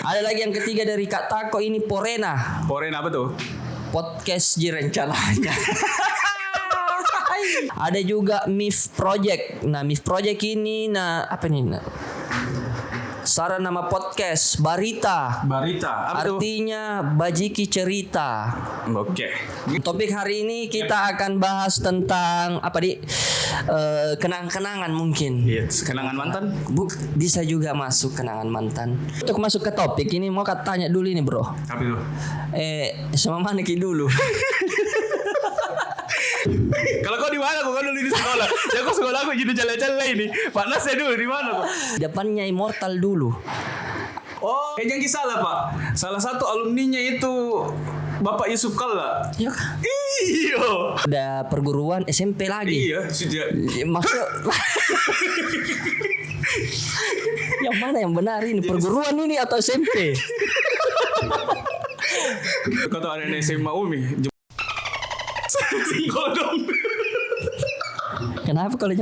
Ada lagi yang ketiga dari Kak Tako ini Porena. Porena apa tuh? Podcast Ji rencananya. Ada juga MIF Project. Nah, MIF Project ini apa nih? Saran nama podcast Barita. Barita. Apa tuh? Artinya Bajiki Cerita. Oke. Topik hari ini kita akan bahas tentang kenang-kenangan mungkin. Yes, kenangan mantan. Bisa juga masuk kenangan mantan. Untuk masuk ke topik ini mau tanya dulu ini bro. Apa itu? Sama mana Ki dulu? Kalau kau di mana? Kau dulu di sekolah. Ya kau sekolah aku jadi jalan-jalan ini. Pak Nas saya dulu di mana kok? Depannya Immortal dulu. Oh, jangan salah Pak. Salah satu alumninya itu Bapak Yusuf Kalla. Iya kan? Iyo. Ada perguruan SMP lagi. Iya, sudah. Maksud yang mana yang benar ini? Perguruan ini atau SMP? Kau tahu ada SMA Umi. Singgol dong. Kenapa kalau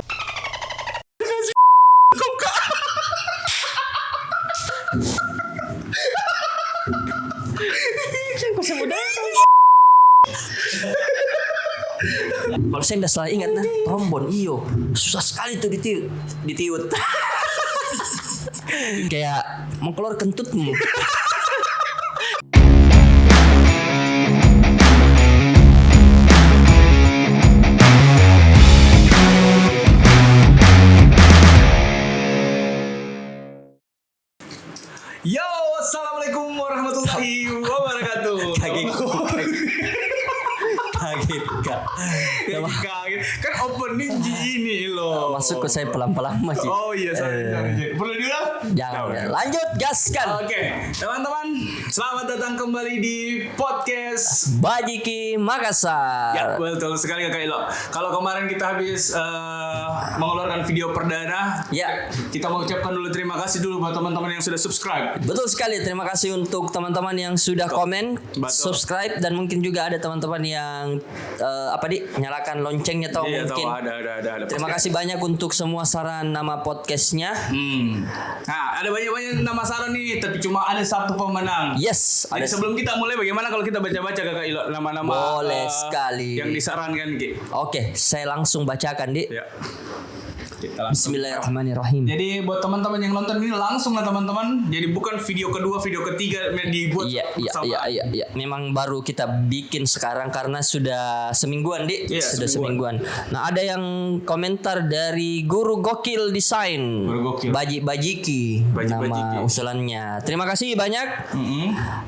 kalau saya nggak salah ingat trombon iyo susah sekali tuh ditiut. Kayak mau keluar kentutmu. Yo, assalamualaikum warahmatullahi wabarakatuh. Kaget Kak. Kaget. Kan opening ini loh. Masuk ke saya pelan-pelan masih. Oh iya, sorry. Perlu diulang? Jangan. Lanjut, gaskan. Oke, teman-teman, selamat datang kembali di podcast Bajiki Makassar. Ya, betul sekali Kak Ilo. Kalau kemarin kita habis mengeluarkan video perdana, Ya. kita mau ucapkan dulu terima kasih dulu buat teman-teman yang sudah subscribe. Betul sekali. Terima kasih untuk teman-teman yang sudah komen, Betul. subscribe, dan mungkin juga ada teman-teman yang nyalakan loncengnya atau Iya, mungkin. tahu ada. Terima kasih banyak untuk semua saran nama podcastnya. Nah, ada banyak nama saran nih, tapi cuma ada satu pemenang. Yes, Jadi ada. sebelum kita mulai, bagaimana kalau kita baca-baca Kakak Ilo nama-nama Boleh sekali. yang disarankan Ki? Oke, saya langsung bacakan, Di. Ya. Kita langsung. Bismillahirrahmanirrahim. Jadi buat teman-teman yang nonton ini langsung lah teman-teman. Jadi bukan video kedua, video ketiga dibuat sama. Iya. Memang baru kita bikin sekarang karena sudah semingguan, Di. Iya, Sudah semingguan. Nah, ada yang komentar dari Guru Gokil Desain. Guru Gokil. Bajiki. Bajiki. Nama usulannya. Terima kasih banyak.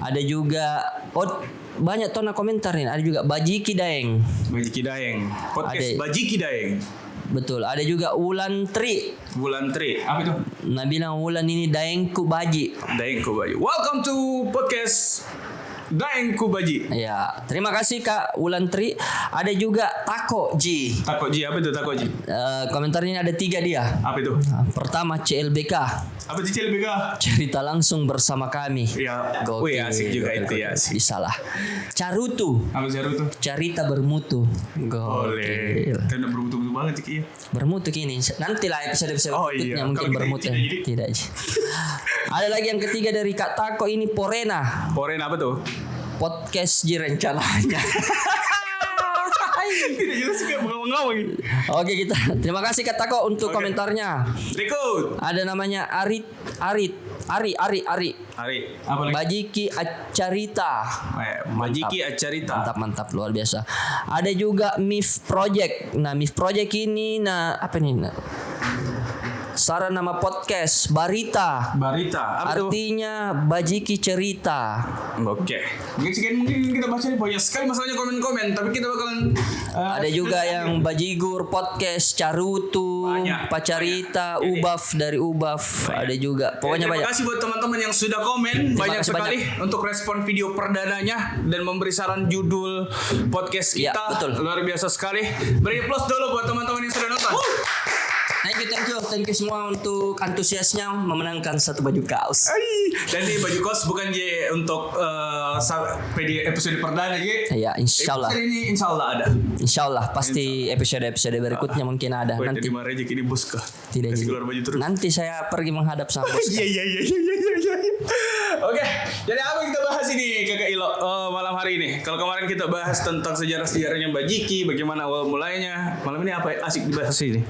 Ada juga banyak tona komentar nih. Ada juga Bajiki Daeng. Bajiki Daeng. Podcast Ada. Bajiki Daeng. Betul. Ada juga Wulan Tri. Bulan Tri. Apa itu? Nah, bilang Wulan ini Daengku Baji. Daengku Baji. Welcome to podcast Daengku Baji. Ya, terima kasih Kak Wulan Tri. Ada juga Tako Ji. Tako Ji, apa itu Tako Ji? Komentar ini ada 3 dia. Apa itu? Nah, pertama CLBK. Apa cicil BK? Cerita langsung bersama kami. Ya, Gokil, asik juga gokil, itu ya. gokil. Bisa lah. Carutu. Apa Jaru tuh? Cerita bermutu. Boleh. Gokil. Kan udah bermutu-mutu banget Cik. Bermutu kini. Nantilah episode-episode Oh, berikutnya iya. mungkin Kalau bermutu. tidak. Ada lagi yang ketiga dari Kak Tako ini Porena. Porena apa tuh? Podcast Ji rencananya. Tidak juga suka ngomong-ngomong. Oke, kita terima kasih Kak Tako untuk komentarnya. Berikut. Ada namanya Ari. Hari. Apa lagi? Bajiki Acarita. Majiki Acarita. Mantap luar biasa. Ada juga MIF Project. Nah, MIF Project ini apa nih? Saran nama podcast Barita. Barita. Apa tuh? Artinya Bajiki Cerita. Oke. Mungkin kita baca nih banyak sekali masalahnya komen-komen, tapi kita bakalan Ada juga yang Bajigur Podcast, Carutu, Banyak. Pacarita, Ubaf dari Ubaf. Ada juga. Pokoknya terima banyak. kasih buat teman-teman yang sudah komen. Banyak kasih sekali untuk respon video perdananya dan memberi saran judul podcast Iya, kita. betul. Luar biasa sekali. Beri plus dulu buat teman-teman yang sudah nonton. Thank you semua untuk antusiasnya memenangkan satu baju kaos. Dan ini baju kaos bukan untuk episode perdana Ya, insyaallah. Episode ini insyaallah ada. Insyaallah pasti episode berikutnya mungkin ada. Nanti Nanti di Rejek ini bos kah? tidak Kasih jadi. keluar baju terus. Nanti saya pergi menghadap sang bos. Iya. Oke, Jadi apa yang kita bahas ini Kakak Ilo malam hari ini? Kalau kemarin kita bahas tentang sejarah-sejarahnya Mbak Jiki, bagaimana awal mulainya. Malam ini apa asik dibahas ini?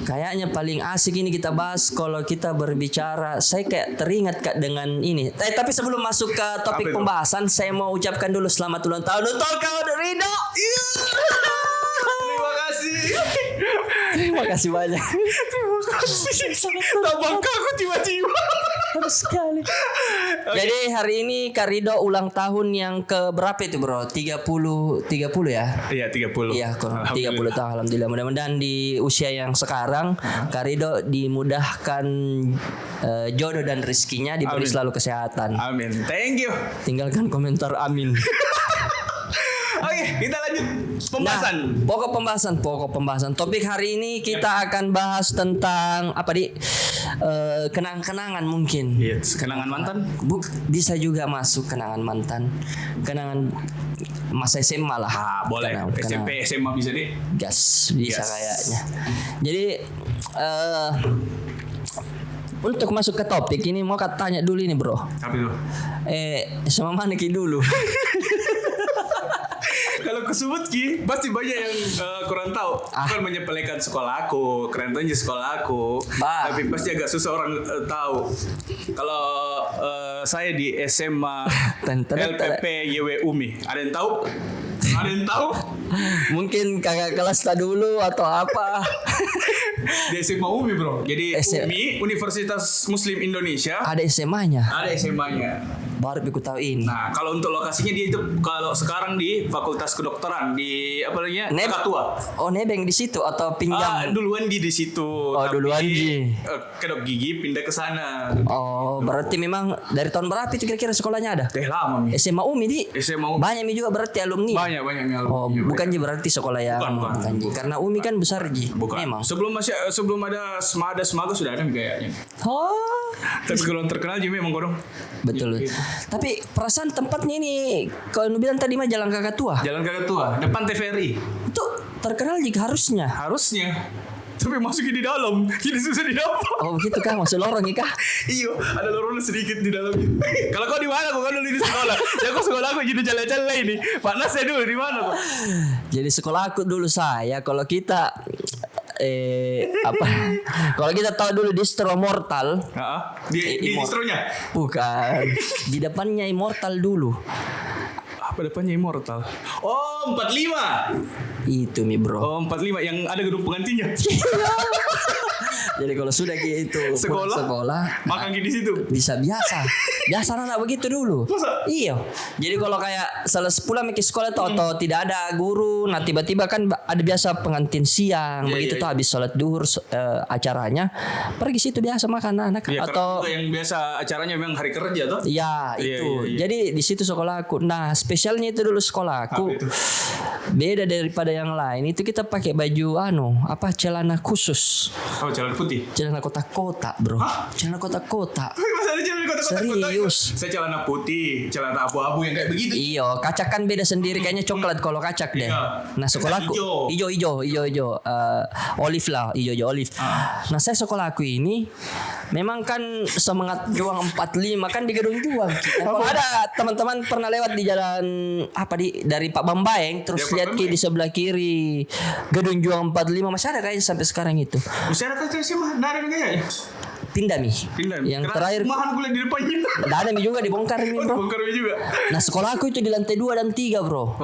Kayaknya paling asik ini kita bahas kalau kita berbicara. Saya kayak teringat Kak dengan ini. Tapi sebelum masuk ke topik Apa itu? pembahasan, saya mau ucapkan dulu selamat ulang tahun untuk kau Rido. Terima kasih. Terima kasih banyak. Terima kasih. Tak bangga aku tiba-tiba. Sekali. Jadi hari ini Kak Rido ulang tahun yang ke berapa itu bro? 30 ya? Iya 30. Iya, 30 tahun alhamdulillah. Mudah-mudahan di usia yang sekarang Kak Rido dimudahkan jodoh dan rezekinya, diberi Amin. selalu kesehatan. Amin. Thank you. Tinggalkan komentar amin. Oke, kita lanjut pembahasan. Nah, pokok pembahasan. Topik hari ini kita akan bahas tentang apa kenang-kenangan mungkin. Yes. Kenangan mantan? Bisa juga masuk kenangan mantan. Kenangan masa SMA lah. Boleh. SMP, SMA bisa deh. Gas bisa Gas. kayaknya. Jadi untuk masuk ke topik ini mau tanya dulu ini bro. Apa itu? Sama mana Ki dulu? Kalau kesebut Ki, pasti banyak yang kurang tahu. Kan menyepelekan sekolah aku, keren aja sekolah aku. Tapi pasti agak susah orang tahu. Kalau saya di SMA LPP YW Umi, ada yang tahu? Ada yang tahu? Mungkin kakak kelas tak dulu atau apa? Di SMA Umi bro. Jadi SM. Umi Universitas Muslim Indonesia. Ada SMA-nya. Ada SMA-nya. Baru aku tahu ini. Nah, kalau untuk lokasinya dia itu kalau sekarang di Fakultas Kedokteran di apa namanya? Katua. Oh, nebeng di situ atau pinjam? Duluan di situ. Oh, duluan di. Kedok gigi pindah ke sana. Oh, berarti memang dari tahun berapa itu kira-kira sekolahnya ada? Lama Mi. SMA Umi di. SMA Umi. Banyak Mi juga berarti alumni. Banyak Mi alumni. Oh, bukan Ji berarti sekolah yang Bukan. Ji. Karena Umi kan besar Ji. Bukan. Memang. Sebelum ada Semaga sudah ada Mi kayaknya. Oh. Tapi kalau yang terkenal Ji memang kodong. Betul. Gitu. Tapi perasaan tempatnya ini kalau lu bilang tadi mah Jalan Kakatua. Jalan Kakatua, depan TVRI. Itu terkenal jika harusnya. Harusnya. Tapi masukin di dalam, jadi susah didapat. Oh begitu kah? Masuk lorong ya kah? Iya, ada lorong sedikit di dalamnya. Kalau kau di mana? Kau dulu di sekolah. Ya kau sekolah aku jadi jalan-jalan ini. Pak Nas saya dulu di mana kau? Jadi sekolah aku dulu saya kalau kita kalau kita tahu dulu distro Mortal. Di distronya. Bukan. Di depannya Immortal dulu. Apa depannya Immortal? Oh, 45. Itu mi bro. Oh, 45 yang ada gedung pengantinnya. Jadi kalau sudah gitu sekolah makan di situ. bisa biasa anak begitu dulu. Masa? Iya. Jadi kalau kayak selesai pulang ke sekolah atau tidak ada guru, nah tiba-tiba kan ada biasa pengantin siang, begitu tuh habis sholat duhur acaranya pergi situ biasa makan anak Ya, atau yang biasa acaranya memang hari kerja tuh. iya itu. Iya. Jadi di situ sekolah aku. Nah spesialnya itu dulu sekolah aku. Apa itu? Beda daripada yang lain. Itu kita pakai baju celana khusus. Oh, celana putih. Celana kotak-kotak bro. Celana kotak-kotak. Masa ada celana kotak-kotak? Serius. Saya celana putih, celana abu-abu yang kayak begitu. Iyo, kacak kan beda sendiri kayaknya coklat kalau kacak deh. Iya. Nah sekolahku hijau, olive lah, hijau olive. Nah saya sekolahku ini memang kan semangat juang 45 kan di gedung juang. Kalau ada teman-teman pernah lewat di jalan dari Pak Bambaeng terus Ya, lihat di sebelah kiri gedung juang 45 masih ada kayaknya sampai sekarang itu. Masyarakat itu sih mah, nggak ada kayaknya. Pindah mi. Pindah. Yang Karena terakhir rumahan gue liat di depannya. ada mi juga dibongkar mi bro. Bongkar juga. Nah sekolahku itu di lantai 2 dan 3 bro.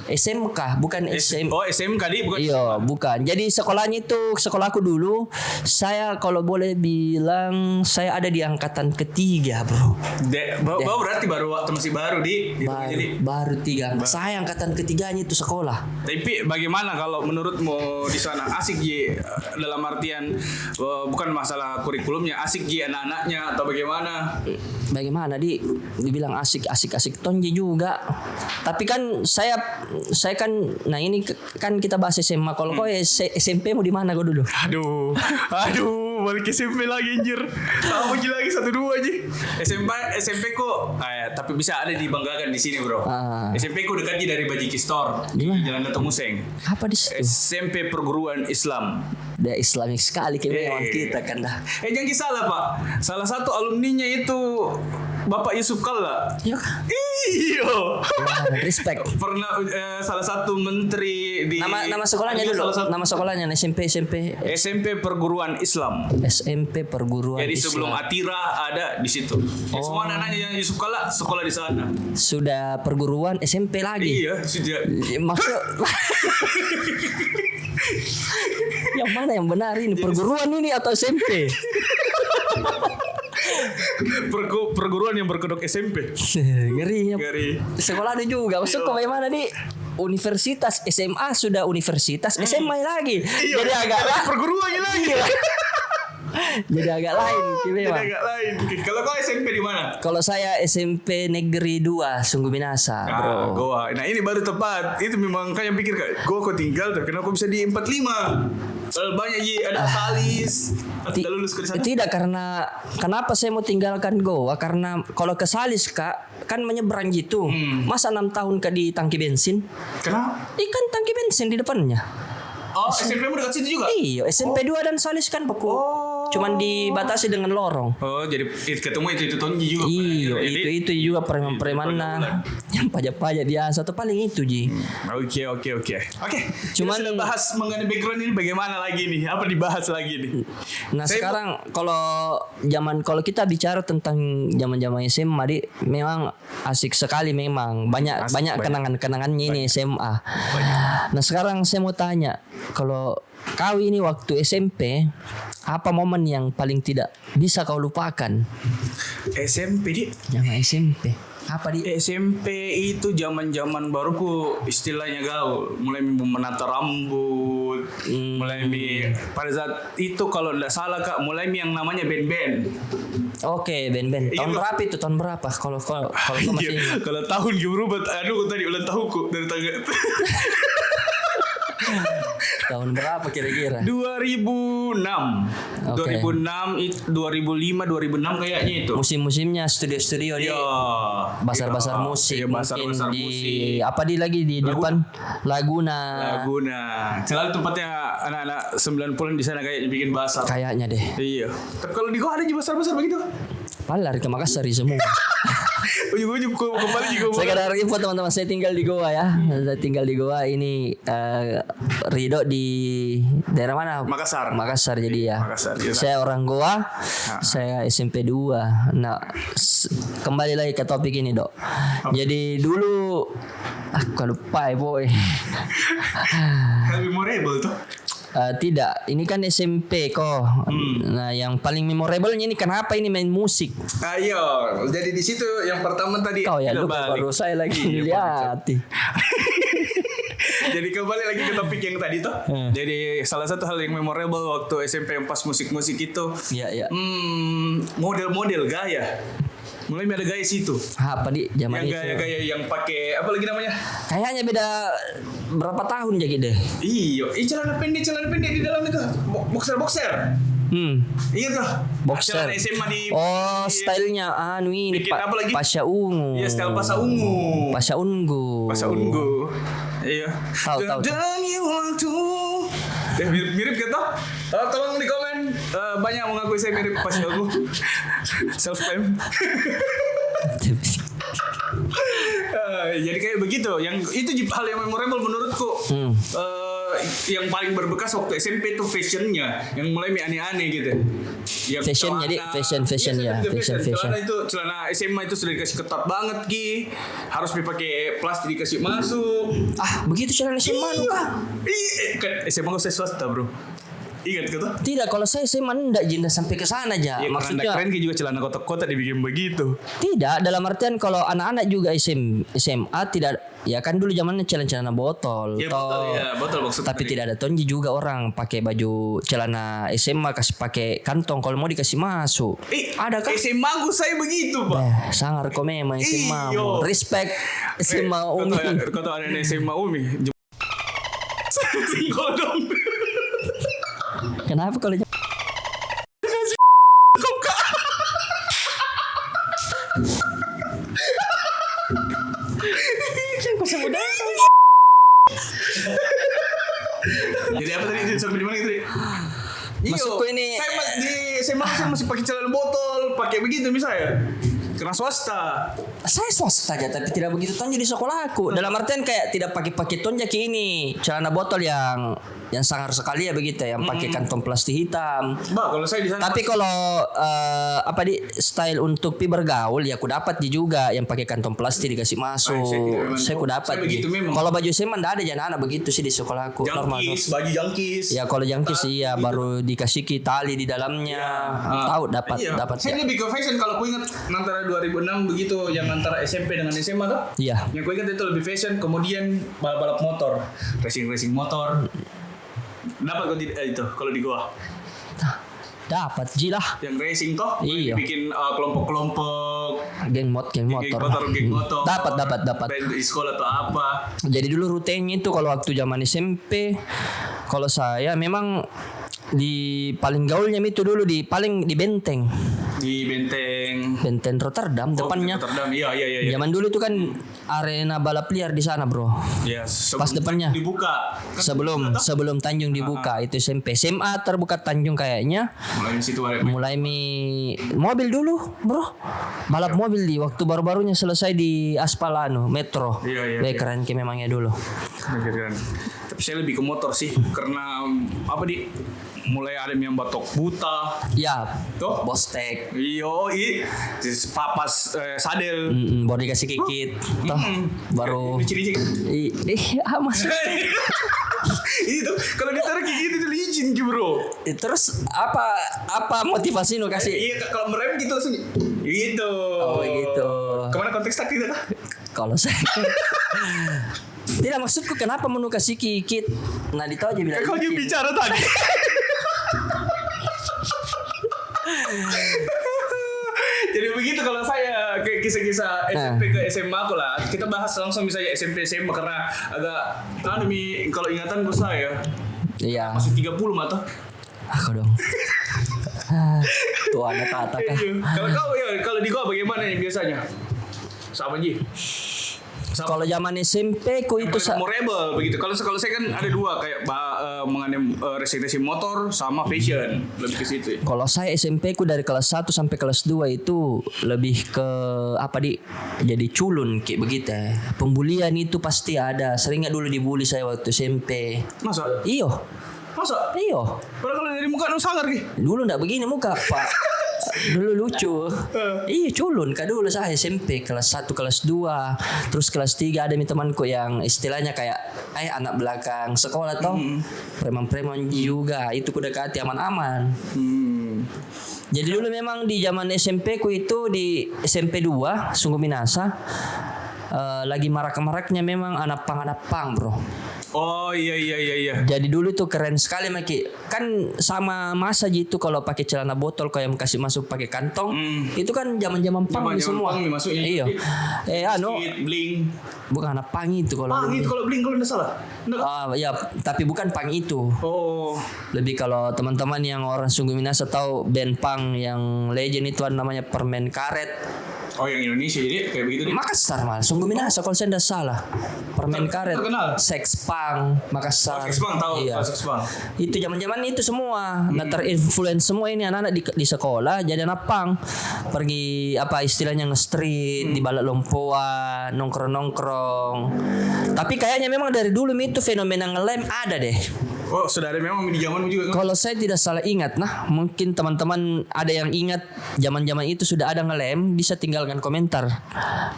SMK bukan SM. Oh, SMK di bukan. Iya, bukan. Jadi sekolahnya itu sekolahku dulu. Saya kalau boleh bilang saya ada di angkatan ketiga, bro. Berarti baru waktu masih baru di baru 3. Saya angkatan ketiganya itu sekolah. Tapi bagaimana kalau menurutmu di sana asik Ji dalam artian bukan masalah kurikulumnya, asik Ji anak-anaknya atau bagaimana? Bagaimana dibilang asik tonji juga. Tapi kan saya kan ini kan kita bahas SMA. Kalau kau SMP mau di mana kau dulu? Aduh, balik SMP lagi anjir. Tahu lagi 1 2 aja. SMP ku tapi bisa ada dibanggakan di sini, Bro. SMP ku dekat dari Bajiki Store di Jalan Dato Museng. Apa di situ? SMP Perguruan Islam. Dia Islamik sekali kayak kita kan dah. Jangan salah Pak. Salah satu alumninya itu Bapak Yusuf Kalla. Iya kan? Iyo. Respect. Pernah salah satu menteri di Nama sekolahnya dulu. Nama sekolahnya SMP. SMP Perguruan Islam. SMP Perguruan Jadi Islam. sebelum Atira ada di situ. Semua anak-anaknya yang Yusuf Kalla sekolah di sana. Sudah perguruan SMP lagi. Iya, sudah. Maksud yang mana yang benar ini? Perguruan ini atau SMP? Perguruan yang berkedok SMP. Ngeri. Sekolah ada juga. Maksud kau bagaimana nih? Universitas SMA sudah universitas SMA lagi. Iya, Jadi agak perguruan lagi. Jadi agak lain. Jadi agak lain. Kalau kau SMP di mana? Kalau saya SMP Negeri 2 Sungguh Minasa, bro. Goa. Nah ini baru tepat. Itu memang kan yang pikir Goa kau tinggal, tapi kenapa kau bisa di 45? Kalau banyak ada Salis. Tidak lulus ke sana. Tidak, karena kenapa saya mau tinggalkan Goa? Karena kalau ke Salis kak kan menyeberang gitu. Masa 6 tahun kak di tangki bensin? Kenapa? Ikan tangki bensin di depannya. Oh, SMP mu dekat situ juga? Iya, SMP 2 dan Salis kan beku. Cuman dibatasi dengan lorong. Oh, jadi ketemu itu Tonji juga. Iya, itu juga preman-preman yang pajak-pajak dia satu paling itu Ji. Oke. Cuman sudah bahas mengenai background ini bagaimana lagi nih? Apa dibahas lagi nih? Nah, sekarang kalau kita bicara tentang zaman-zaman SMA di memang asik sekali memang. Banyak kenangan-kenangannya ini SMA. Nah, sekarang saya mau tanya, kalau kau ini waktu SMP, apa momen yang paling tidak bisa kau lupakan? SMP di? Jangan SMP. Apa di? SMP itu zaman-zaman baruku istilahnya gaul, mulai menata rambut, mulai pada saat itu kalau tidak salah kak, mulai yang namanya band-band. Oke, band-band. Tahun berapa itu? Tahun berapa? Kalau masih ingat. Kalau tahun berubah, tadi ulang tahunku dari tangga. Tahun berapa kira-kira? 2006. Okay. 2005, 2006 kayaknya itu. Musim-musimnya studio-studio di basar-basar musik, mungkin di musik. Apa lagi di depan Laguna. Selalu tempatnya anak-anak 90-an di sana kayak bikin basar. Kayaknya deh. Iya. Tapi kalau di gua ada juga basar-basar begitu. Lari ke Makassar semua. Ujung-ujung kembali juga. Saya kadang info teman-teman, saya tinggal di Goa ya. Saya tinggal di Goa ini Rido di daerah mana? Makassar jadi ya. Makassar, iya. Saya orang Goa. Saya SMP 2. Nah, kembali lagi ke topik ini, Dok. Jadi dulu aku lupa boy. Memorable tuh. Tidak, ini kan SMP kok. Nah, yang paling memorablenya ini kenapa ini main musik? Ayo, jadi di situ yang pertama tadi. Kau ya, lupa baru saya lagi lihat. Jadi kembali lagi ke topik yang tadi tuh. Jadi salah satu hal yang memorable waktu SMP yang pas musik-musik itu. Iya. Model-model gaya. Mulai ada gaya situ. Apa di zaman yang itu? Gaya-gaya yang pakai apa lagi namanya? Kayaknya beda berapa tahun jadi deh. Iya, celana pendek di dalam itu. Boxer. Ingat tuh? Boxer. Celana SMA di. Oh, stylenya ini Pasha Ungu. Iya, style Pasha Ungu. Pasha Ungu. Iya. Tahu. Mirip gitu. Tolong di komen. Banyak mengakui saya mirip Pasha Ungu. Self claim. Jadi kayak begitu. Yang itu hal yang memorable menurutku. Yang paling berbekas waktu SMP itu fashionnya, yang mulai aneh-aneh gitu. Yang fashion jadi fashion ya. Celana SMA itu sudah dikasih ketat banget harus dipakai plastik dikasih masuk. Begitu celana SMA lu kan? Kan SMA saya swasta bro. Ingat kata? Tidak, kalau saya enggak jinda sampai ke sana aja. Ya, maksudnya keren juga celana kotak-kotak dibikin begitu. Tidak, dalam artian kalau anak-anak juga SMA tidak, ya kan dulu zamannya celana botol. Ya, botol maksudnya. Tapi tidak ada tonji juga orang pakai baju celana SMA kasih pakai kantong kalau mau dikasih masuk. Ada kan? SMA saya begitu, Pak. Sangar kok memang SMA. Respect SMA Umi. Kata ada SMA Umi. Godong. Kenapa kalau Jadi apa tadi sampai di mana tadi? Maksudku ini saya masih pakai celana botol, pakai begitu misalnya. Karena swasta. Saya swasta aja tapi tidak begitu tonjol di sekolahku. Dalam artian kayak tidak pakai tonjol kayak ini. Celana botol yang sangar sekali ya begitu, yang pakai kantong plastik hitam. Kalau saya di sana. Tapi kalau style untuk pi bergaul ya aku dapat juga yang pakai kantong plastik dikasih masuk. Saya ku dapat. Kalau baju saya enggak ada jangan anak begitu sih di sekolahku. Normal. Baju jangkis. Ya kalau jangkis iya baru dikasih tali di dalamnya. Tahu dapat. Saya lebih ke fashion kalau ku ingat antara 2006 begitu yang antara SMP dengan SMA tuh. Iya. Yang ku ingat itu lebih fashion, kemudian balap motor, racing motor. Dapat itu kalau di gua. Dapat jilah. Yang racing toh. Iya. Bikin kelompok-kelompok. Geng motor. Geng motor. Dapat. Di sekolah atau apa. Jadi dulu rutinnya itu kalau waktu zaman SMP, kalau saya memang di paling gaulnya itu dulu di Benteng. Di Benteng Rotterdam depannya. Rotterdam. Iya. Zaman dulu itu kan arena balap liar di sana, Bro. Iya, pas depannya dibuka. Kan sebelum Tanjung dibuka itu SMP. SMA terbuka Tanjung kayaknya. Mulai mobil dulu, Bro. Balap mobil di waktu baru-barunya selesai di aspal metro. Iya. Keren memangnya dulu. Keren. Tapi saya lebih ke motor sih karena mulai ada yang batok buta. Ya. Tuh. Bostek. Papas sadel. Baru dikasih kikit. Toh. Baru. Masuk. Ini tuh kalau ditaruh kikit itu licin bro. Terus apa motivasi lu kasih? Iya kalau merem gitu langsung gitu. Oh gitu. Kemana konteks tak kita? Kalau saya tidak maksudku kenapa mau kasih kikit. Nah ditahu aja bilang. Kau dia bicara tadi. Jadi begitu kalau saya kayak kisah-kisah SMP ke SMA aku lah. Kita bahas langsung misalnya SMP SMA karena agak kalau ingatan gue saya. Iya. Masih 30 mata. Aku dong. Tuh anak kata kan. Kalau di gua bagaimana nih biasanya? Sama Ji. Kalau zaman SMP ku itu memorable begitu. Kalau saya kan ada dua kayak mengenai racing motor sama fashion, lebih ke situ. Kalau saya SMP ku dari kelas 1 sampai kelas 2 itu lebih ke jadi culun kayak begitu. Pembulian itu pasti ada. Sering enggak dulu dibully saya waktu SMP. Masa? Iyo. Padahal kalau dari muka sangar gitu. Dulu enggak begini muka, Pak. Dulu lucu. Iya culun kak dulu saya SMP kelas 1 kelas 2 terus kelas 3 ada temanku yang istilahnya kayak anak belakang sekolah toh preman-preman juga itu ku dekati aman-aman. Jadi dulu memang di zaman SMP ku itu di SMP 2 Sungguh Minasa lagi marak-maraknya memang anak pang bro. Oh iya. Jadi dulu tuh keren sekali Maki. Kan sama masa gitu kalau pakai celana botol kayak kasih masuk pakai kantong. Itu kan zaman-zaman pang semua. Iya. Bling. Bukan anak pang itu kalau. Pang itu kalau bling kalau enggak salah. Ya, tapi bukan pang itu. Oh. Lebih kalau teman-teman yang orang Sungguh Minasa tahu band pang yang legend itu namanya Permen Karet. Oh yang Indonesia jadi kayak begitu nih. Makassar malah Sungguh Minasa kalau saya tidak salah. Permen Karet. Terkenal. Sex Punk Makassar. Sex Punk tahu. Iya. Sex Punk. Itu zaman-zaman itu semua. Nah terinfluence semua ini anak-anak di sekolah jadi anak punk. Pergi istilahnya nge-street di balak lompoan, nongkrong-nongkrong. Tapi kayaknya memang dari dulu itu fenomena ngelem ada deh. Oh, sudah ada memang di zaman juga. Kalau saya tidak salah ingat, mungkin teman-teman ada yang ingat zaman-zaman itu sudah ada ngelem, bisa tinggalkan komentar.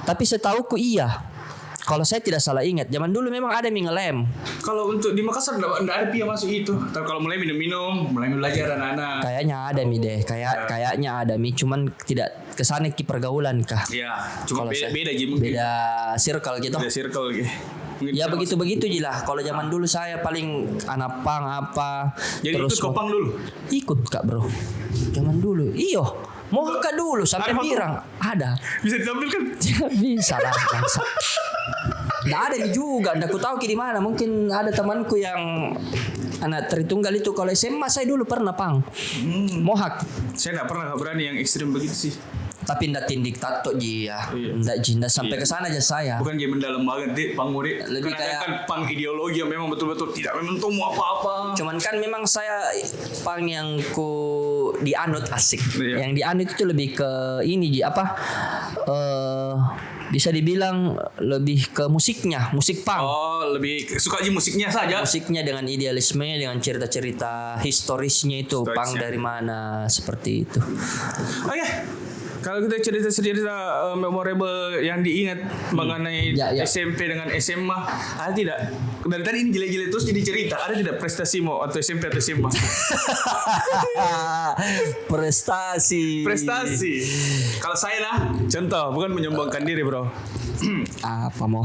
Tapi setahuku iya. Kalau saya tidak salah ingat, zaman dulu memang ada ngelem. Kalau untuk di Makassar enggak ada pia masuk itu. Tapi kalau mulai minum-minum, mulai belajar anak-anak. Kayaknya ada deh, kayaknya ada cuman tidak kesana ki pergaulan kah? Iya, cuma beda Ji mungkin. Beda circle gitu. Beda circle gitu. Ya begitu-begitu lah. Kalau zaman dulu saya paling anak pang apa. Jadi terus ikut kopang dulu? Ikut kak bro. Zaman dulu. Iyo. Mau kak dulu sampai pirang. Ada. Bisa ditampilkan? Bisa lah. Nggak ada juga. Nggak aku tahu di mana. Mungkin ada temanku yang anak Tritunggal itu. Kalau SMA saya dulu pernah pang. Mohak. Saya nggak pernah berani yang ekstrim begitu sih. Tapi ndak tindik tato ji ya. Ndak jinda sampai ke sana aja saya. Bukan game mendalam banget deh pang murid. Lebih kayak kan pang ideologi yang memang betul-betul tidak memang apa-apa. Cuman kan memang saya pang yang ku dianut asik. Iya. Yang dianut itu lebih ke ini ji bisa dibilang lebih ke musiknya, musik punk. Oh, lebih suka aja musiknya saja. Musiknya dengan idealisme, dengan cerita-cerita historisnya itu, punk dari mana, seperti itu. Oke. Kalau kita cerita-cerita memorable yang diingat mengenai SMP dengan SMA, ada tidak? Dari tadi ini gila-gila terus jadi cerita. Ada tidak prestasimu atau SMP atau SMA? Prestasi. Kalau saya lah, contoh, bukan menyombongkan diri, bro. Apa mau?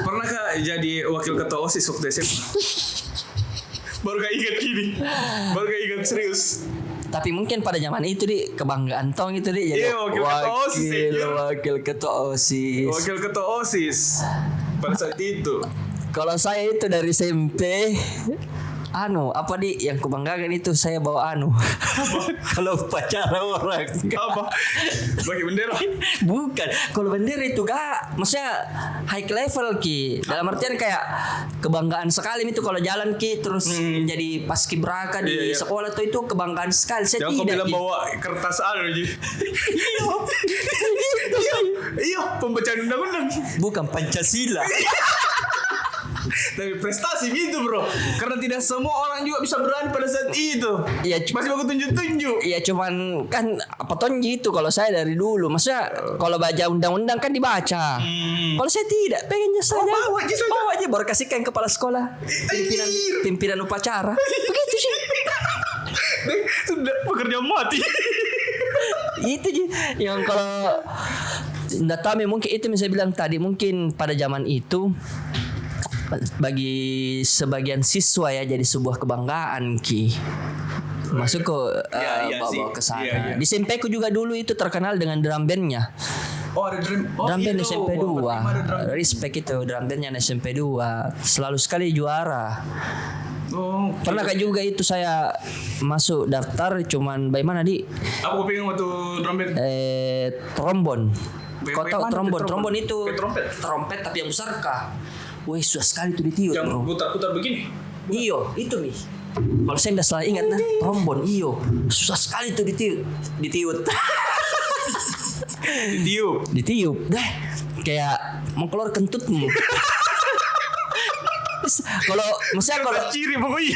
Pernahkah jadi wakil ketua OSIS waktu SMA? Baru gak ingat gini. Baru gak ingat serius. Tapi mungkin pada zaman itu kebanggaan tong itu jadi wakil ketua OSIS. Wakil ketua OSIS pada saat itu. Kalau saya itu dari SMP, yang kubanggakan itu saya bawa kalau upacara orang. Apa? Bagi bendera? Bukan. Kalau bendera itu maksudnya high level ki. Dalam artian kayak kebanggaan sekali itu kalau jalan ki terus menjadi paskibraka di sekolah tuh itu kebanggaan sekali. Saya jangan kau bilang bawa kertas aja. Iya, pembacaan undang-undang. Bukan Pancasila. Tapi prestasi gitu, bro. Karena tidak semua orang juga bisa berani pada saat itu. Iya, masih bagus tunjuk-tunjuk. Iya, cuman kan apa gitu kalau saya dari dulu. Maksudnya kalau baca undang-undang kan dibaca. Kalau saya tidak, pengennya saja bawa aja baru kasihkan kepala sekolah. Pimpinan upacara. Begitu sih. Sudah pekerja mati. Itu sih yang kalau Natami mungkin itu bisa bilang tadi mungkin pada zaman itu bagi sebagian siswa ya jadi sebuah kebanggaan ki. Masuk ke bawa ke sana. Di SMP ku juga dulu itu terkenal dengan drum bandnya. Oh, ada drum band SMP 2. Respect itu drum bandnya SMP 2. Selalu sekali juara. Pernah kayak juga itu saya masuk daftar cuman bagaimana Aku pengen waktu drum band. Trombon. Kau tahu trombon itu trompet tapi yang besar kah? Wih, susah sekali tuh ditiup. Yang putar-putar begini. Iyo, itu nih. Kalau saya tidak salah ingat trombon. Iyo, susah sekali tuh ditiup. Ditiup. Dah, kayak mau keluar kentutmu. Kalau ciri pokoknya.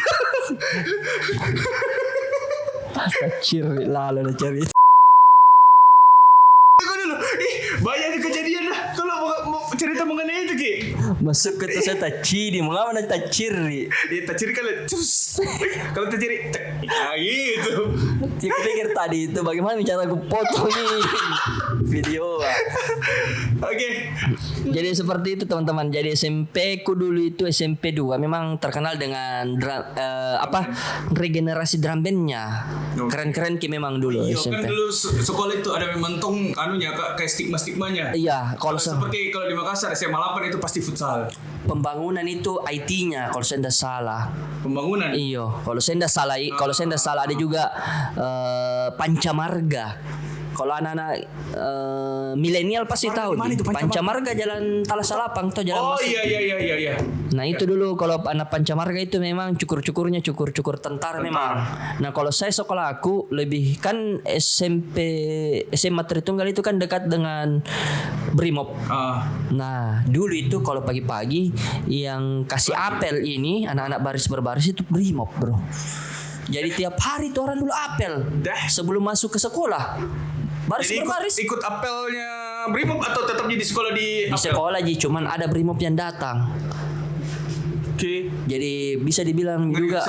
Ciri lalu cari. Banyak kejadian lah. Kalau mau cerita mengenai itu Ki. Masuk ke saya taciri, mengapa taciri? Taciri kalau taciri gitu. Pikir tadi itu bagaimana cara aku potong nih video. Oke. Jadi seperti itu teman-teman. Jadi SMP ku dulu itu SMP 2 memang terkenal dengan regenerasi drum bandnya. Keren-keren Ki memang dulu SMP. Kan dulu sekolah itu ada memang kayak stigma-stigmanya. Iya, kalau seperti kalau di Makassar SMA 8 itu pasti futsal. Pembangunan itu IT-nya kalau saya tidak salah. Pembangunan. Iya, kalau saya tidak salah ada juga Pancamarga. Kalau anak-anak milenial pasti tahu Pancamarga Jalan Talasalapang atau Jalan Masuk. Iya. Nah itu dulu kalau anak Pancamarga itu memang cukur-cukur tentara memang. Nah kalau saya sekolah aku lebih kan SMA Tritunggal itu kan dekat dengan Brimob. Nah dulu itu kalau pagi-pagi yang kasih apel ini anak-anak baris berbaris itu Brimob, bro. Jadi tiap hari tuh orang dulu apel sebelum masuk ke sekolah. Baris berbaris. Ikut apelnya Brimob atau tetap di sekolah di sekolah aja, cuman ada Brimob yang datang. Oke. Jadi bisa dibilang juga,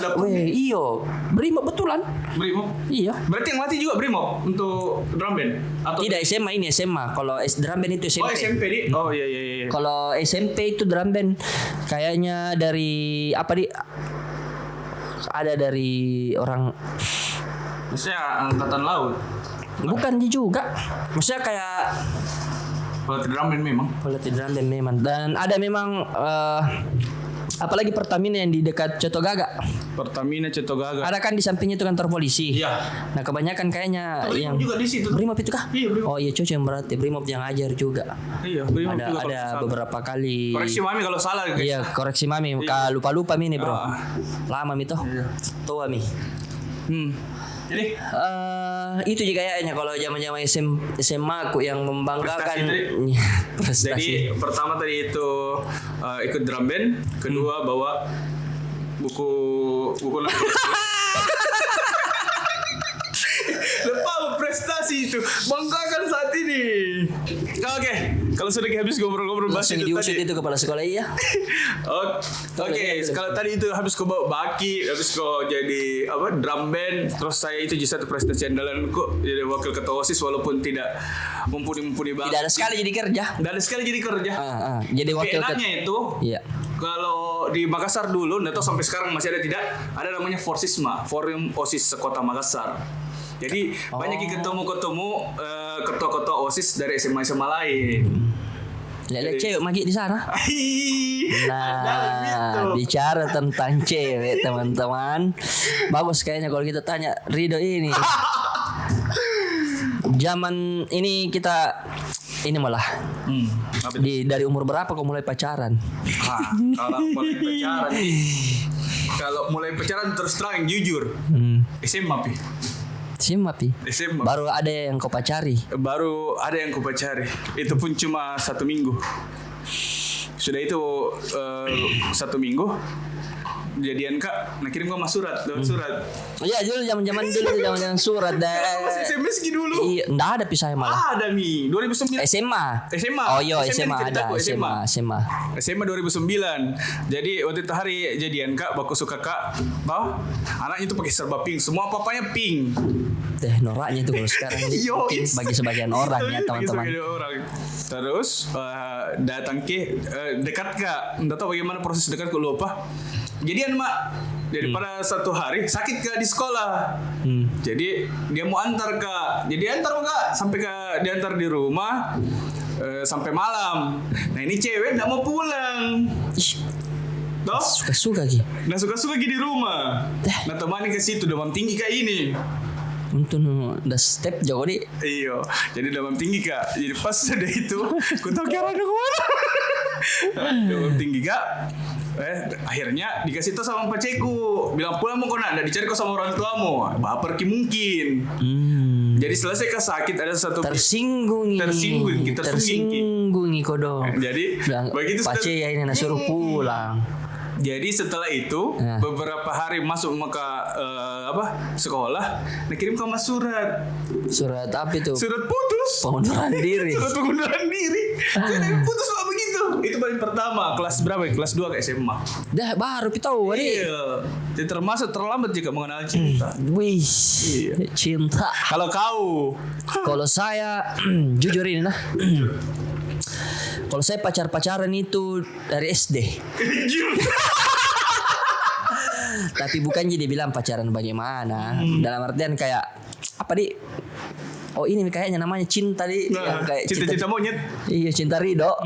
iyo Brimob betulan. Brimob. Iya. Berarti yang latih juga Brimob untuk drum band atau tidak SMA. Kalau drum band itu SMP. Oh SMP Oh iya. Kalau SMP itu drum band kayaknya dari ada dari orang. Maksudnya angkatan laut. Bukan juga. Maksudnya kayak pelatih drum band memang. Dan ada memang apalagi Pertamina yang di dekat Cotogaga. Pertamina Cotogaga. Ada kan di sampingnya itu kantor polisi. Iya. Nah kebanyakan kayaknya yang juga di situ. Brimob itu kah? Iya, Brimob. Oh iya cocok berarti Brimob yang ajar juga. Iya, Brimob juga. Ada beberapa kali. Koreksi mami kalau salah guys. Iya, koreksi mami. Lupa-lupa mi nih, bro. Lama mi toh. Iya. Tua mi. Jadi itu juga kayaknya kalau zaman-zaman SMA aku yang membanggakan prestasi. Jadi pertama tadi itu ikut drum band, kedua bawa buku lupa prestasi itu banggakan saat ini. Oke, kalau sudah habis ngobrol-ngobrol bahas Langsung itu diusut tadi. itu kepala sekolah iya. Oke, kalau tadi itu habis kau bawa baki, habis kau jadi drum band, terus saya itu jadi satu prestasi andalanku jadi wakil ketua OSIS walaupun tidak mumpuni banget. Tidak ada sekali jadi kerja. Tidak ada sekali jadi kerja. Jadi wakil enaknya itu. Iya. Kalau di Makassar dulu, atau sampai sekarang masih ada tidak? Ada namanya Forsisma, Forum OSIS Sekota Makassar. Jadi banyak ketemu ketua-ketua OSIS dari SMA lain. Lihat cewek magi di sana. Nah, gitu. bicara tentang cewek teman-teman. Bagus kayaknya kalau kita tanya Rido ini. Zaman ini kita malah dari umur berapa kau mulai pacaran? Kalau mulai pacaran terus terang jujur. SMA pi. SMA. Baru ada yang kau pacari. Baru ada yang kau pacari. Itu pun cuma 1 minggu. Sudah itu 1 minggu. Jadian Kak, nah kirim kamu surat, surat. Iya dulu zaman surat dah. Masih SMS dulu. Iya, enggak ada pisah malah. Ada nih, 2009. SMA. Oh iya, SMA ada. SMA 2009. Jadi waktu itu hari jadian Kak, baku suka Kak. Bahwa anaknya itu pakai serba pink, semua papanya pink. Noraknya itu kalau sekarang mungkin bagi sebagian orang ya teman-teman. Terus datang ke dekat Kak, enggak tahu bagaimana proses dekat Kak lupa. Jadian mak, jadi pada satu hari sakit Kak di sekolah. Jadi dia mau antar Kak, jadi antar Kak sampai diantar di rumah sampai malam. Nah ini cewek nggak mau pulang. Toh? Suka-suka Ki. Nah suka-suka Ki di rumah. Nah temani ke situ demam tinggi Kak ini. Untuk udah step jauh deh. Iya, jadi demam tinggi Kak. Jadi pas sudah itu, ku tahu kira ada kemana. Demam tinggi Kak. Akhirnya dikasih tahu sama Pak Ceku, bilang pulang mau kau nak, dicari kau sama orang tuamu, baper Ki mungkin. Jadi selesai Kak sakit ada satu tersinggungi kau dong. Jadi begitu Pace ya ini suruh pulang. Jadi setelah itu beberapa hari masuk sekolah, nah kirim kamu surat. Surat apa itu? Surat putus. Pengunduran diri. Surat pengunduran diri. Jadi putus kok begitu. Itu paling pertama, kelas berapa? Kelas 2 ke SMA. Dah baru kita tahu Iya. Jadi termasuk terlambat jika mengenal cinta. Wih. Iya. Cinta. Kalau kau? Kalau saya jujur ini nah. Kalau saya pacaran itu dari SD. Tapi bukan jadi bilang pacaran bagaimana. Dalam artian kayak apa di? Oh ini kayaknya namanya cinta di. Nah, kayak cinta monyet. Iya cinta Rido.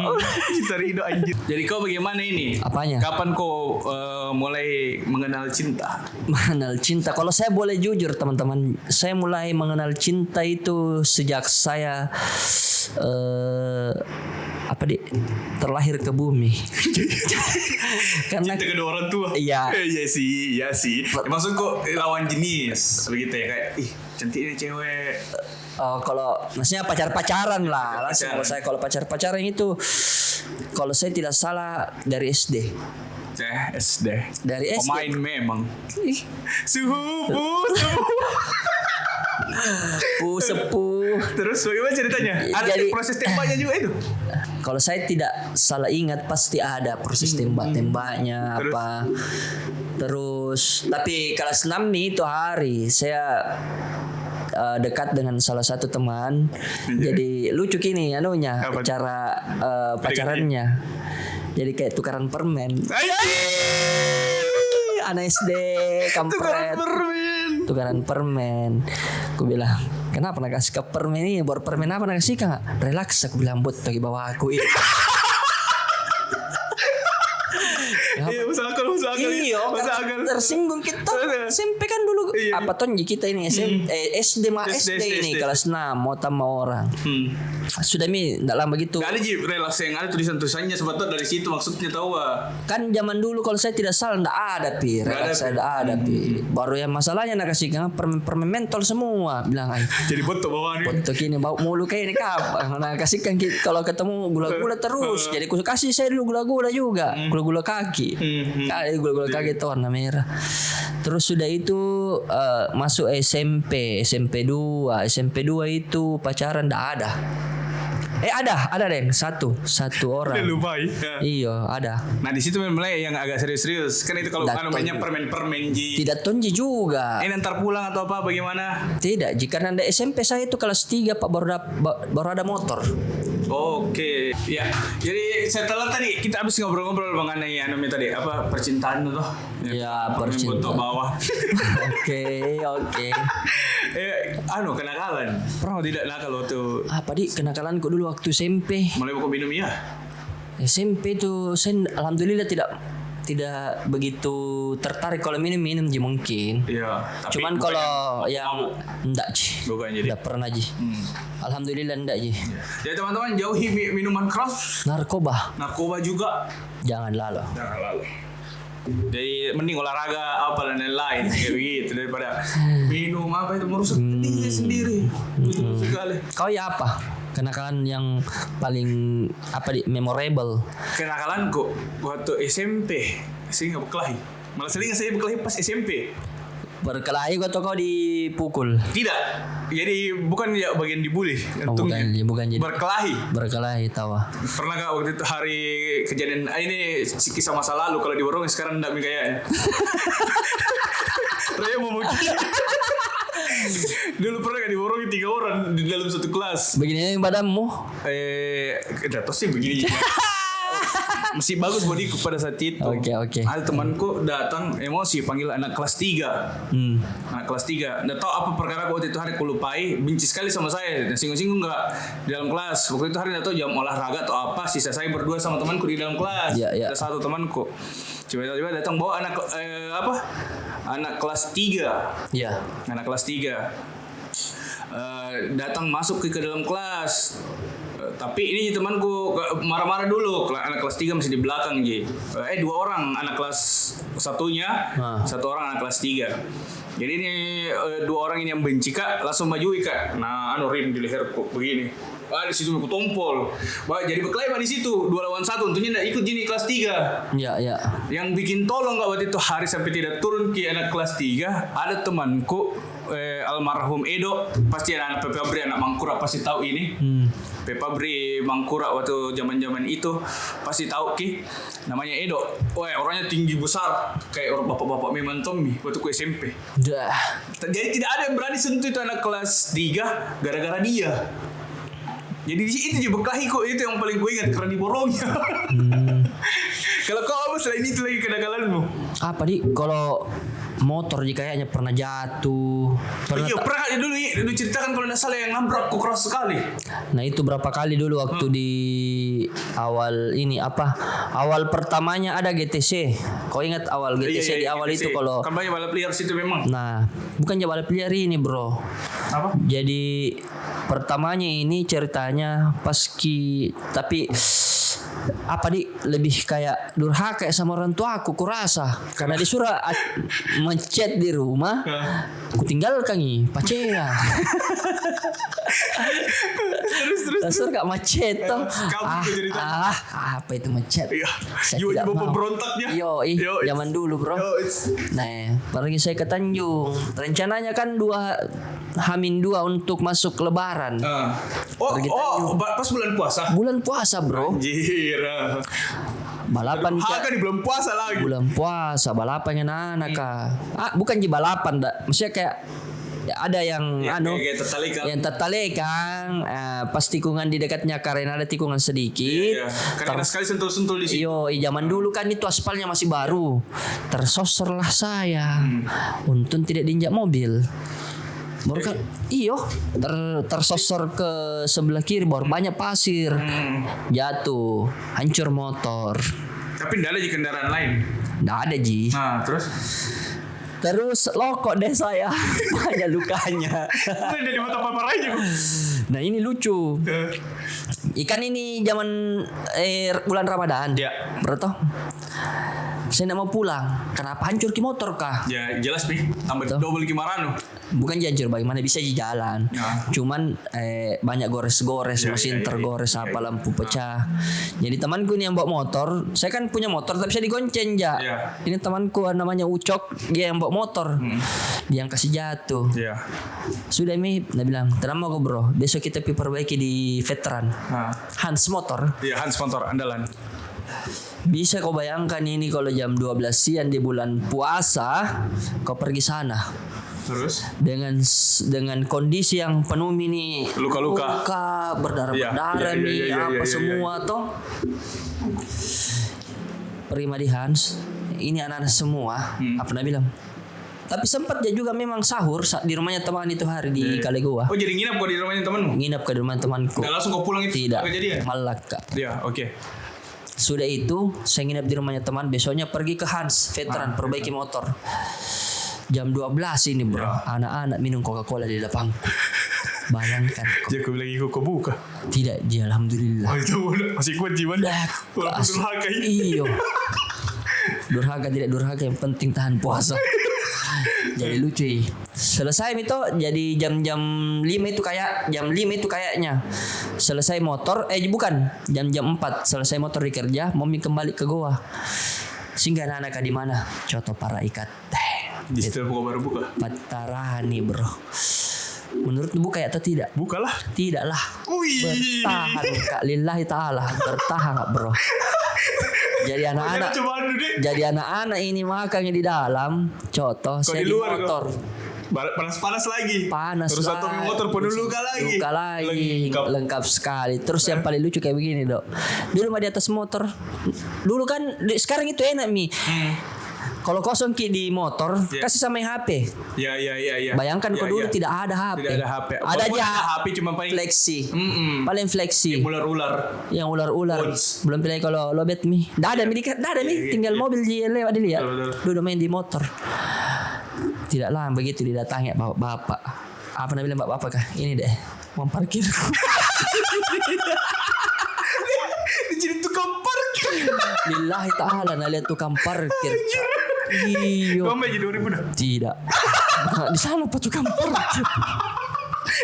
Cinta Rido anjir. Jadi kau bagaimana ini? Apanya? Kapan kau mulai mengenal cinta? Mengenal cinta. Kalau saya boleh jujur teman-teman, saya mulai mengenal cinta itu sejak saya terlahir ke bumi. Karena cinta kedua orang tua. Iya. Iya sih. Maksudku lawan jenis begitu ya kayak cantiknya cewek. Kalau maksudnya pacaran lah. Kalau pacaran itu kalau saya tidak salah dari SD. SD. Dari SD. Pemain memang. Suhu. Sepuh. Terus bagaimana ceritanya? Ada proses tembaknya juga itu? Kalau saya tidak salah ingat pasti ada proses tembaknya apa. Terus tapi kelas 6 nih itu hari saya dekat dengan salah satu teman. Jadi lucu gini cara pacarannya. Jadi kayak tukaran permen. Anak SD kampret. Tukaran permen. Aku bilang, kenapa nak kasih ke permen ini? Buat permen apa nak kasih Kak? Relax aku bilang buat bagi bawah aku ini. Iya, masuk akal. tersinggung kita. SMP kan dulu apa tonji kita ini SD ini kelas 6 mau tambah orang. Sudah enggak lama gitu. Enggak ada relasi yang ada tulisan-tulisannya sebetulnya dari situ maksudnya tahu. Kan zaman dulu kalau saya tidak salah enggak ada relasi enggak ada Baru yang masalahnya nak kasih permen mentol semua bilang ay. Jadi foto bawaan ini. Foto kini bau mulu kayak ini kap. Nah kasihkan kalau ketemu gula-gula terus. Jadi aku kasih saya dulu gula-gula juga. Gula-gula kaki. Gula-gula kaki itu warna merah. Terus sudah itu masuk SMP 2 itu pacaran enggak ada. Ada Den satu orang. Udah lupa ya. Iya ada. Nah di situ mulai yang agak serius-serius kan itu kalau namanya permen ji. Tidak tonji juga. Ini ntar pulang atau apa bagaimana? Tidak. Jika anda SMP saya itu kelas 3 Pak baru ada motor. Oke, ya. Jadi setelah tadi kita habis ngobrol-ngobrol mengenai tadi apa percintaan tuh. Ya percintaan. Bentuk bawah. Oke. Kenakalan. Pernah tidak nakal waktu? Apa kenakalanku dulu waktu SMP. Mulai buku minum ya? SMP itu saya alhamdulillah tidak begitu tertarik kalau minum mungkin. Iya. Cuman kalau yang enggak Ji. Bukan jadi. Enggak pernah Ji. Alhamdulillah enggak Ji. Ya teman-teman jauhi minuman keras. Narkoba juga. Jangan lalu. Jadi mending olahraga apa dan lain-lain kayak begitu daripada minum apa itu merusak diri sendiri. Sekali. Kau ya apa? Kenakalan yang paling memorable? Kenakalanku waktu SMP saya nggak berkelahi. Malah sering saya berkelahi pas SMP. Berkelahi kau dipukul? Tidak. Jadi bukan ya bagian dibully. Bukan jadi. Berkelahi tawa. Pernah gak waktu itu hari kejadian ini kisah masa lalu kalau di Borong sekarang enggak kayaknya. Raya mau mungkin. Dulu pernah gak diborongin 3 orang di dalam satu kelas. Begini yang badanmu? Jatuh sih begini. Masih bagus bodiku pada saat itu. Oke. Ada temanku datang emosi panggil anak kelas 3. Anak kelas 3. Nggak tahu apa perkara waktu itu hari aku lupai, benci sekali sama saya dan singgung-singgung enggak di dalam kelas. Waktu itu hari nggak tahu jam olahraga atau apa, sisa saya berdua sama temanku di dalam kelas. Ada satu temanku. Coba-coba datang bawa anak kelas 3. Iya. Anak kelas 3. Datang masuk ke dalam kelas. Tapi ini temanku marah-marah dulu. Anak kelas 3 masih di belakang Ji. 2 orang anak kelas satunya, 1 orang anak kelas 3. Jadi ini 2 orang ini yang benci Kak, langsung maju Kak. Nah, rim di leherku begini. Di situ aku tompol. Jadi berkelahi di situ 2 lawan 1. Tentunya enggak ikut Jini kelas 3. Iya. Yang bikin tolong Kak waktu itu hari sampai tidak turun ke anak kelas 3, ada temanku almarhum Edo, pasti anak Pepabri anak Mangkura pasti tahu ini. Pepabri Mangkura waktu zaman-zaman itu pasti tahu Ki. Namanya Edo. Orangnya tinggi besar kayak orang bapak-bapak memang Tommy waktu ku SMP. Jadi tidak ada yang berani sentuh itu anak kelas 3 gara-gara dia. Jadi itu juga berkelahi kok, itu yang paling gue ingat karena diborongnya. Kalau kau apa selain itu lagi kenakalanmu? Apa kalau motor kayaknya pernah jatuh. Pernah dulu ceritakan kalau tidak salah yang nabrak kok keras sekali. Nah itu berapa kali dulu waktu di awal ini awal pertamanya ada GTC. Kau ingat awal GTC di awal GTC. Itu kalau kan banyak balap liar situ memang. Nah bukan balap liar ini bro. Apa? Jadi pertamanya ini ceritanya tapi lebih kayak durhaka sama orang tua aku kurasa karena disuruh mencet di rumah aku tinggalkan pacea terus gak macet toh apa itu macet saya bapak berontaknya zaman dulu bro. Nah apalagi saya ke Tanjung rencananya kan 2 untuk masuk lebaran. Pas bulan puasa bro. Anjir. Balapan di bulan puasa lagi. Bulan puasa balapan anak-anak bukan balapan maksudnya kayak ada yang yang tertalikan pas tikungan di dekatnya karena ada tikungan sedikit. Karena sekali sentul-sentul di situ. Zaman dulu kan itu aspalnya masih baru. Tersosorlah saya. Untung tidak diinjak mobil. Baru kan tersosor ke sebelah kiri baru banyak pasir. Jatuh, hancur motor. Tapi enggak ada kendaraan lain. Enggak ada Nah, terus Terus lokok deh saya. Banyak lukanya. Bukan dari mata papar aja. Nah ini lucu. Ikan ini zaman bulan Ramadan. Ya. Bro toh. Saya nak mau pulang. Kenapa hancur ki motor kah? Ya jelas pi. Tambah double kimarano. Bukan hancur, bagaimana bisa di jalan. Ya. Cuman banyak gores-gores, mesin tergores, apa lampu pecah. Jadi temanku ini yang bawa motor. Saya kan punya motor tapi saya digonceng ya. Ini temanku namanya Ucok, dia yang bawa motor. Dia yang kasih jatuh. Ya. Sudah ini dia bilang, "Tenang kok bro, besok kita perbaiki di veteran." Hans Motor. Iya, Hans Motor andalan. Bisa kau bayangkan ini kalau jam 12 siang di bulan puasa kau pergi sana. Terus Dengan kondisi yang penuh ini luka-luka, berdarah-berdarah apa semua toh. Pergi di Hans, ini anak-anak semua, apa nak bilang? Tapi sempat dia juga memang sahur di rumahnya teman itu hari di Kalegoa. Oh jadi nginap kok di rumahnya temanmu? Nginap ke rumah temanku. Nggak langsung kau pulang itu? Tidak, kejadian? Malaka. Ya oke. Sudah itu saya nginap di rumahnya teman. Besoknya pergi ke Hans veteran perbaiki motor. Jam 12 ini bro, anak-anak minum Coca-Cola di depanku. Bayangkan kok. Dia aku bilang kok buka. Tidak, dia alhamdulillah. Oh itu masih kuat jiwanya. Walaupun durhaka ini. Iyo. Durhaka tidak durhaka, yang penting tahan puasa. Jadi lucu. Selesai itu jadi jam-jam 5 itu kayaknya. Selesai motor, bukan, jam-jam 4 selesai motor dikerja, mau kembali ke goa. Singgah anak di mana? Coto para ikat. Di situ baru buka. Patarani bro. Menurutmu buka atau tidak? Bukalah. Tidaklah. Wih. Bertahan kak lillahi ta'ala. Bertahan kak bro. Jadi anak-anak ini makanya di dalam. Contoh saya di motor. Panas lagi. Terus satu motor penuh luka lagi. Lengkap sekali. Terus yang paling lucu kayak begini dok. Dulu mah di atas motor. Dulu kan sekarang itu enak mi. Kalau kosong ki di motor kasih sama HP. Ya. Bayangkan kok dulu tidak ada HP. Tidak ada HP. Ada aja HP cuma paling fleksi. Paling fleksi. Yang ular-ular. Belum pilih kalau lobet mi. Dah ada mi, tinggal mobil dia lewat dilihat. Dulu main di motor. Tidaklah begitu didatangi bapak. Apa nak bilang bapak kah? Ini deh, mau parkir. Jadi tukang parkir. Lillahi ta'ala nak lihat tukang parkir. Iyo. Kamu jadi 2000 dah? Tidak. Di sana pak tukang parkir.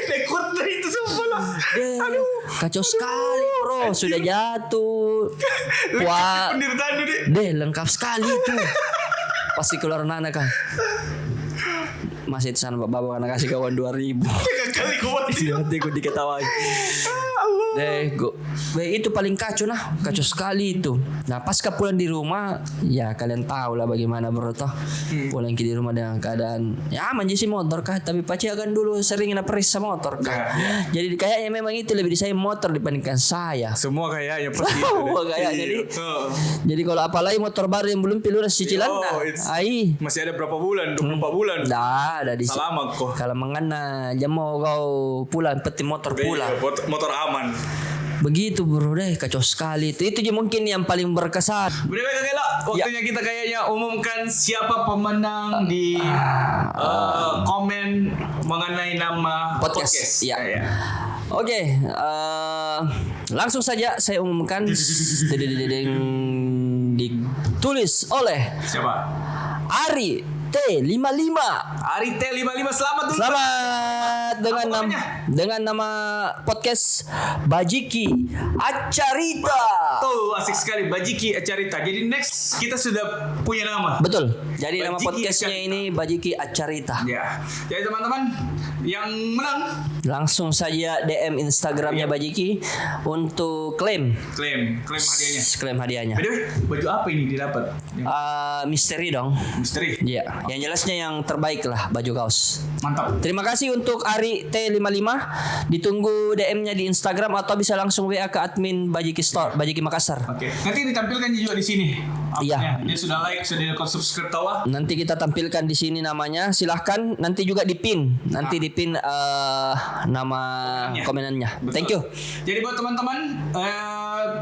Rekod dari itu semua lah. Aduh, kacau sekali bro. Sudah jatuh. Wah. Lengkap sekali itu. Pasti keluar anak kan. Masih di sana bapak anak kasih kawan 2000. Kali kawan. Nanti gue diketawain. Itu paling kacau sekali itu. Nah pas pulang di rumah, ya kalian tahu lah bagaimana bro toh. Pulang di rumah dengan keadaan ya aman sih motor kah, tapi paci akan dulu sering periksa motor kah. Jadi kayaknya memang itu lebih disayang motor dibandingkan saya. Semua kayaknya pasti. Semua kayaknya jadi kalau apalagi motor baru yang belum piluras cicilan masih ada berapa bulan? 24 bulan. Dah ada di selamat kok. Kalau mengena jam mau kau pulang peti motor pulang. Motor aman. Begitu bro deh, kacau sekali itu mungkin yang paling berkesan. Waktunya kita kayaknya umumkan siapa pemenang di komen mengenai nama podcast. Ya. Oke, langsung saja saya umumkan. Ditulis oleh siapa? Ari T55. Ari T55 selamat dulu. Selamat dengan nama podcast Bajiki Acarita. Tuh asik sekali Bajiki Acarita. Jadi next kita sudah punya nama. Betul. Jadi Bajiki nama podcastnya ini Bajiki Acarita. Ya. Jadi teman-teman yang menang langsung saja DM Instagramnya Bajiki untuk klaim hadiahnya. Klaim hadiahnya. Baju apa ini didapat? Misteri dong. Misteri. Iya. Yang jelasnya yang terbaik lah baju kaos. Mantap. Terima kasih untuk Ari T55. Ditunggu DM-nya di Instagram atau bisa langsung WA ke admin Bajiki Store, Bajiki Makassar. Oke. Nanti ditampilkan juga di sini. Iya. Dia sudah like, sudah subscribe tawa. Nanti kita tampilkan di sini namanya. Silahkan nanti juga dipin. Nanti dipin nama komenannya. Betul. Thank you. Jadi buat teman-teman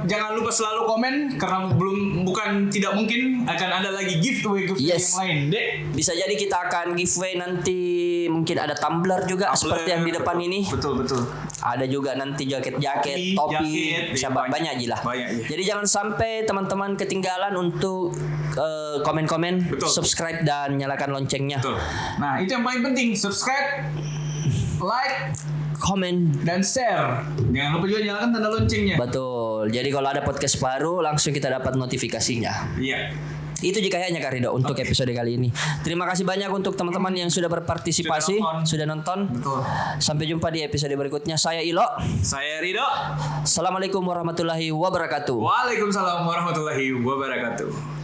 Jangan lupa selalu komen karena bukan tidak mungkin akan ada lagi giveaway yang lain, Dek. Bisa jadi kita akan giveaway nanti, mungkin ada tumbler juga seperti yang di depan ini. Betul. Ada juga nanti jaket, topi, banyak aja lah. Jadi jangan sampai teman-teman ketinggalan untuk komen-komen, subscribe dan nyalakan loncengnya. Betul. Nah, itu yang paling penting, subscribe, like, komen dan share. Jangan lupa juga nyalakan tanda loncengnya. Betul. Jadi kalau ada podcast baru langsung kita dapat notifikasinya. Iya. Itu juga kayaknya Kak Rido untuk episode kali ini. Terima kasih banyak untuk teman-teman yang sudah berpartisipasi, sudah nonton. Betul. Sampai jumpa di episode berikutnya. Saya Ilo. Saya Rido. Assalamualaikum warahmatullahi wabarakatuh. Waalaikumsalam warahmatullahi wabarakatuh.